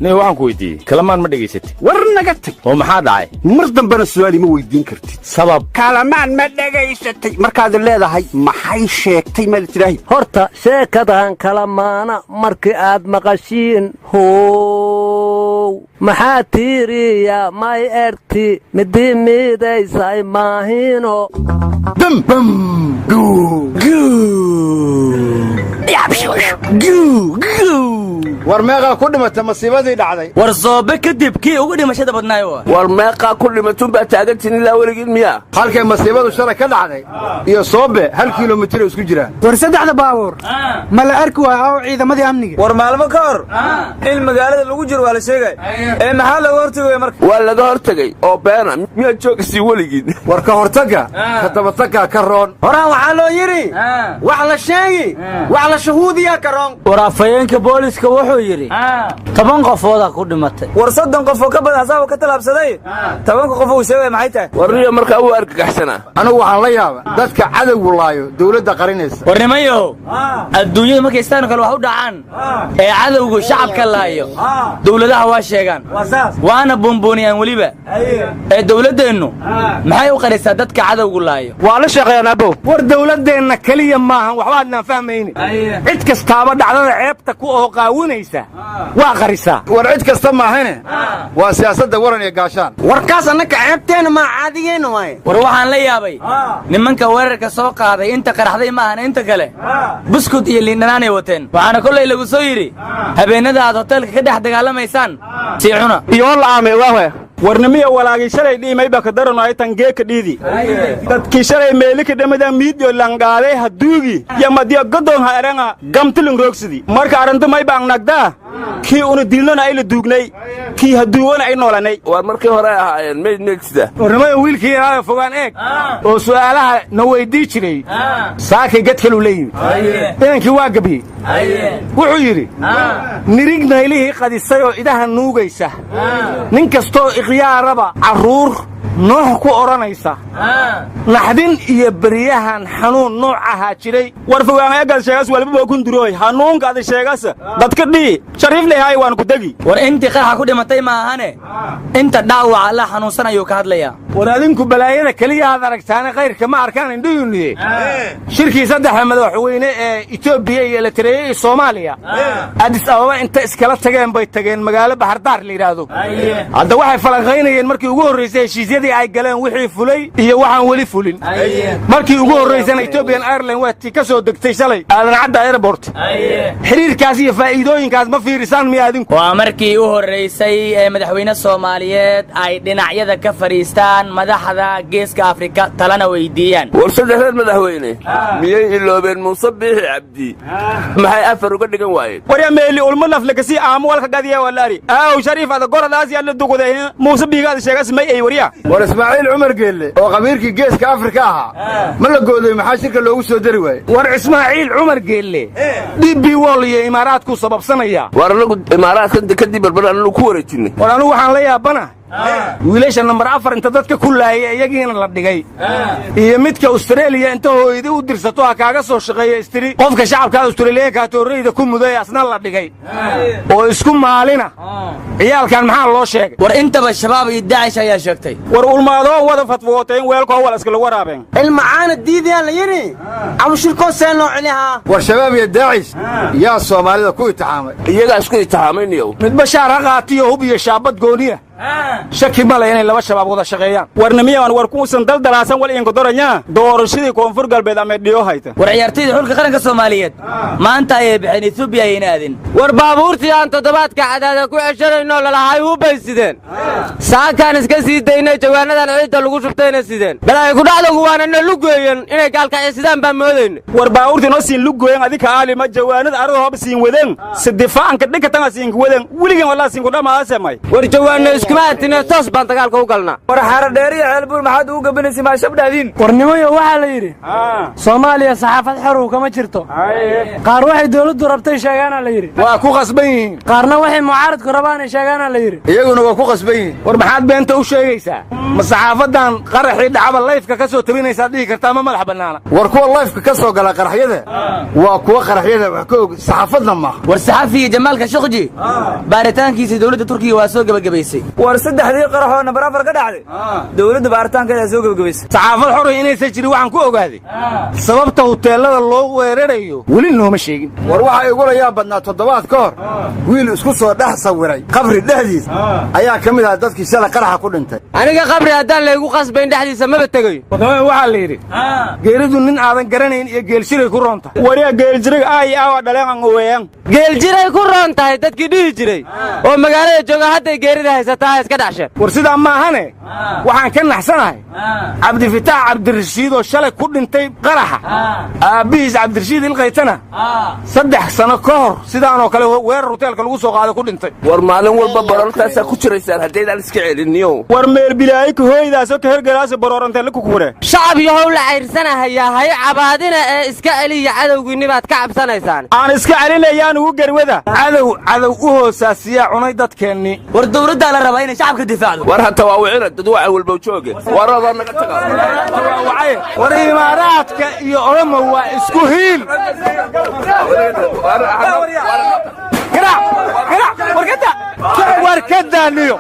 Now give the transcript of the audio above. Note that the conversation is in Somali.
nin waxaan ku weydiiyey kalamaan ma dhegaysatid war naga tag oo maxaa dhacay mar dambena su'aal ma weydiin kartid sabab kalamaan ma dhegaysatay markaad leedahay maxay sheegtay ma tiraahid horta sheekadan kalamaana markii aad maqashiin how maxaa tiiriya may erti midii miidaysay maahino bam bam war meeqaa ku dhimatay masiibadii dhacday war soobe kadib kii ugu dhimashada badnaay war meeqaa ku dhimatun baa taagantiin ilaa weligiin miyaa halkay masiibadu shalay ka dhacday iyo soobe 1 kiiloomitir isku jiraan war saddexda baabuur ma la arki waayo ciidamadii amniga war maalmo ka hor in magaalada lagu jiro waa la sheegay maxaa laga hortagay marka waa laga hortagay oo beena miyaa joogsi weligiin war ka hortaga ka tabataga ka roon horaan waxaa loo yiri wax la sheegi wax la shahuudiya ka roon war afayeenka booliska wuxuu yiri 10 qofooda ku dhimatay war 30 qof oo ka badan asaaba ka talaabsaday 10 qof oo sheegay maxay tahay warniyo markaa uu argagaxsana anigu waxaan la yaabaa dadka cadawgu laayo dawladda qarinaysa war nimayo adduunyada markay istaan kale wax u dhacaan ee cadawgu shacabka laayo dawladaha waa sheegaan waana buunbuuniyaan waliba ee dawladdeenu maxay u qarisaa dadka cadawgu laayo waa la shaqeeyaan abo war dawladdeena kaliya maahan waxba aadna fahmaynin cid kastaaba dhacdada ceebta ku oo qaawinaysa waa qarisa war cid kasta maahane waa siyaasadda waran iyo gaashaan warkaas annaka ceebteena ma caadigeena waay war waxaan la yaabay nimanka weerarka soo qaaday inta qaraxday maahan inta kale buskud iyo liindhanaan ay wateen waxaana kollay lagu soo yidhi habeenada aad hoteelka ka dhex dagaalamaysaan sii cuna iyo la aamay waa warnimiya walaagii shalay dhiimay baa ka darano ay tangeeka dhiidi dadkii shalay meelika dhamada miidyo langaaday haduugi ya madiya godoon ha eranga gamtilin roogsidi marka aranta may baan nagdaa kii una dilnana ay la duugnay kii haduuwana ay noolanay war markii hore ahaayeen meed neegsida warnimada wiilkii ahaa fogaan eeg oo su'aalaha na weydii jiray saakay gadkalu leeyimi inankii waa gabiyey wuxuu yidhi nirig naylihii qadisay oo idaha nuugaysa nin kastoo ikhyaaraba carruur noox ku odhanaysa naxdin iyo beriyahan xanuun noocahaa jiray war fogaan eegaad sheegas walbaba kundurooy hanuunkaadi sheegasa dadka dhii shariif leeyahay waan ku degi war intii qaraxa ku dhimatay maahane inta dhaawaca la xanuunsan ayuu ka hadlayaa war adinku balaayada keliya aad aragtaane khayrka ma arkaan indhuyuniye shirkii saddexda madaxweyne ee etoobiya iyo elitareya iyo soomaaliya addis ababa inta iskala tageen bay tageen magaalo baxardaar la yidhaahdo hadda waxay falanqaynayeen markii ugu horraysay heshiisyadii ay galeen wixii fulay iyo waxaan weli fulin markii ugu horraysana ethiopian airline waa tii ka soo degtay shalay aadan cadda airport xiriirkaas iyo faa'iidooyinkaas ma fiirisaan miya adinku waa markii u horraysay ee madaxweyne Soomaaliyeed ay dhinacyada ka fariistaan madaxda geeska Afrika talana weydiiyaan war saddexda madaxweyne miyay iloobeen Muuse Biixi Cabdi maxay afar uga dhigan waayeen war meeli ulma laflakasi aamu walka gadiya walaari shariif ada goradaas yaa la duqday Muuse Biixi sheegas may ay wariya war Ismaaciil Umar Geelle oo qabiirkii geeska Afrika ahaa ma la gooday maxaa shirka loogu soo dari waayay war Ismaaciil Umar Geelle DB Wall iyo imaaraadku sababsanaya war lagu imaaraadka kadib barbaran lagu ku wareejinay war anu waxaan la yaabana wiilasha number 4 inta dadka ku laayay iyagiina la dhigay iyo midka Australia inta hooyadii u dirsato kaaga soo shaqeeyo istiri qofka shacabka Australia ka tooreyda ku muday asna la dhigay oo isku maalina ciyaalkan maxaa loo sheegay war intaba shabaab iyo Daesh ayaa sheegtay war ulmaado wada fatwooteen weelka wala iska lagu waraabeen ilmaana diideen la yiri abu shirko seen loo celiha war shabaab iyo Daesh yaa Soomaalida ku itixaamay iyaga isku itixaamayniyo mid bashaar qaatiyo hub iyo shaabad gooniya shaki ma leeyahay laba shabaab wada shaqeeyaan warnimiyaan war kuusan daldalaasan wal in godoranya doorashadii koonfur galbeed ama dhiyo hayta war ciyaartooyda xulka qaranka Soomaaliyeed maanta ay bixin Ethiopia ay inaadin war baabuurtii aan toddobaadka cadaada ku ceshanayno lalahay u baysideen saakan iska sii daynay jawaanadan ciidda lagu shubtayna sideen balay ku dhacdo waana lugeeyeen inay gaalka sidaan baa moodeen war baabuurtii noo siin lugeeyeen adika aalima jawaanada ardo hoob siin wadeen sidifaan ka dhigatan siin wadeen wiligan wala siin ku dhamaasay war jawaanada iskuma atinee toos baan dagaalka u galnaa war xaara dheer iyo ceelbuur maxaad ugu gabanaysa maa shabdhaadiin warnimayo waxaa la yidhi soomaaliya saxaafad xorow kama jirto qaar waxay dowladdu rabtay sheegaana la yidhi waa ku qasban yihiin qaarna waxay mucaaradku rabaanay sheegaana la yidhi iyaguna waa ku qasban yihiin war maxaad beenta u sheegaysaa ma saxaafadan qaraxii dhacaba layfka ka soo tabinaysaad dhihi kartaa ma madax bannaana war kuwa layfka ka soo gala qaraxyada waa kuwa qaraxyada wax ka og saxaafadna maaha war saxafiga jamaalka shaqji baaritaankiisa dowladda turkiga waa soo gabagabaysay war saddexdii qaraxoo nambar 4 ka dhacday dowladda baaritaankeeda soo gabagabaysay saxaafad xor inaysan jirin waxaan ku ogaaday sababta hoteelada loo weerarayo weli nooma sheegin war waxa igula yaab badnaa toddobaad ka hor wiil isku soo dhex sawiray qabri dhexdiisa ayaa ka mid ah dadkii shalay qaraxa ku dhintay aniga qabri haddaan laygu qasbayn dhexdiisa maba tegayo waxaa la yidhi geeridu nin aadan garanayn iyo geeljiray ku roon tahay wariya geeljiray aawa dhaleeqan weeyaan geeljiray ku roon tahay dadkii dhihi jiray oo magaalada jooga hadday geerida haysataa iska dhacsheen war sidaa maahane waxaan ka naxsanahay cabdifitaax cabdirashiid oo shalay ku dhintay qaraxa aabbihiis cabdirashiid ilqaytana 3 sano ka hor sidaanoo kale weerar hoteelka lagu soo qaaday ku dhintay war maalin walba barorkaasaa ku jiraysaan haddaydaan iska celiniyo war meel bilaayi ka hooydaasoo ka hergalaasa baroorantee la kukure shacab yahow la cayrsanahayaa hay cabaadina ee iska celiya cadowgiinni baad ka cabsanaysaan aan iska celinayaan ugu garwada cadow u hoosaasiyaa cunay dadkeennii war dowladdaa la rabaa inay shacabka difaacdo war hata waa wicina dad waxa walba jooge waradoo naga taga war imaaraadka iyo oromo waa isku hiil war ka daaniyo